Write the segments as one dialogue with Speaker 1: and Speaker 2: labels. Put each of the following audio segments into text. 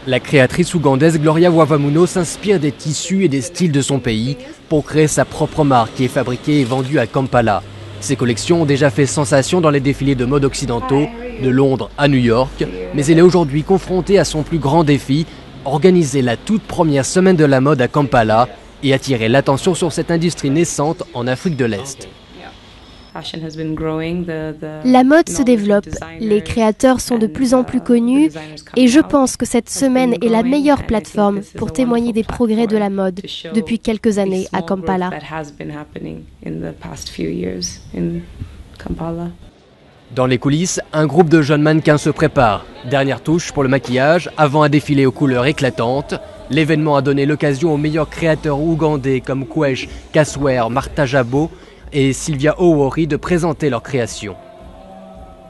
Speaker 1: La créatrice ougandaise Gloria Wavamuno s'inspire des tissus et des styles de son pays pour créer sa propre marque qui est fabriquée et vendue à Kampala. Ses collections ont déjà fait sensation dans les défilés de mode occidentaux, de Londres à New York, mais elle est aujourd'hui confrontée à son plus grand défi, organiser la toute première semaine de la mode à Kampala et attirer l'attention sur cette industrie naissante en Afrique de l'Est.
Speaker 2: La mode se développe, les créateurs sont de plus en plus connus et je pense que cette semaine est la meilleure plateforme pour témoigner des progrès de la mode depuis quelques années à Kampala.
Speaker 1: Dans les coulisses, un groupe de jeunes mannequins se prépare. Dernière touche pour le maquillage, avant un défilé aux couleurs éclatantes. L'événement a donné l'occasion aux meilleurs créateurs ougandais comme Kwesh, Kaswer, Martha Jabo et Sylvia Owori de présenter leurs créations.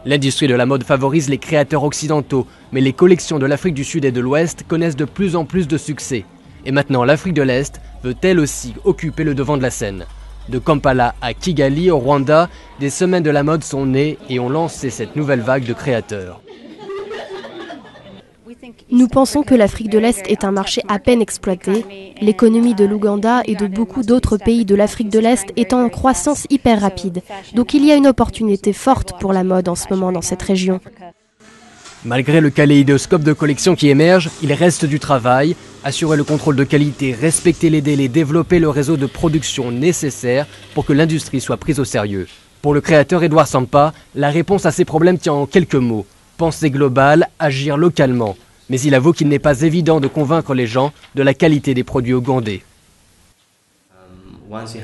Speaker 1: L'industrie de la mode favorise les créateurs occidentaux, mais les collections de l'Afrique du Sud et de l'Ouest connaissent de plus en plus de succès. Et maintenant l'Afrique de l'Est veut elle aussi occuper le devant de la scène. De Kampala à Kigali au Rwanda, des semaines de la mode sont nées et ont lancé cette nouvelle vague de créateurs.
Speaker 2: Nous pensons que l'Afrique de l'Est est un marché à peine exploité. L'économie de l'Ouganda et de beaucoup d'autres pays de l'Afrique de l'Est est en croissance hyper rapide. Donc il y a une opportunité forte pour la mode en ce moment dans cette région.
Speaker 1: Malgré le kaléidoscope de collections qui émerge, il reste du travail. Assurer le contrôle de qualité, respecter les délais, développer le réseau de production nécessaire pour que l'industrie soit prise au sérieux. Pour le créateur Edouard Sampa, la réponse à ces problèmes tient en quelques mots. Penser global, agir localement. Mais il avoue qu'il n'est pas évident de convaincre les gens de la qualité des produits ougandais.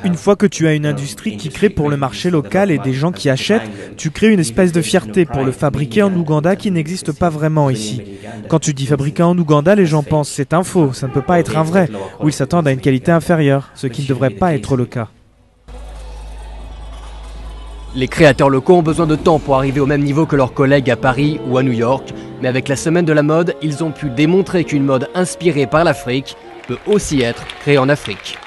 Speaker 3: Une fois que tu as une industrie qui crée pour le marché local et des gens qui achètent, tu crées une espèce de fierté pour le fabriquer en Ouganda qui n'existe pas vraiment ici. Quand tu dis fabriqué en Ouganda, les gens pensent c'est un faux, ça ne peut pas être un vrai, ou ils s'attendent à une qualité inférieure, ce qui ne devrait pas être le cas.
Speaker 1: Les créateurs locaux ont besoin de temps pour arriver au même niveau que leurs collègues à Paris ou à New York, mais avec la semaine de la mode, ils ont pu démontrer qu'une mode inspirée par l'Afrique peut aussi être créée en Afrique.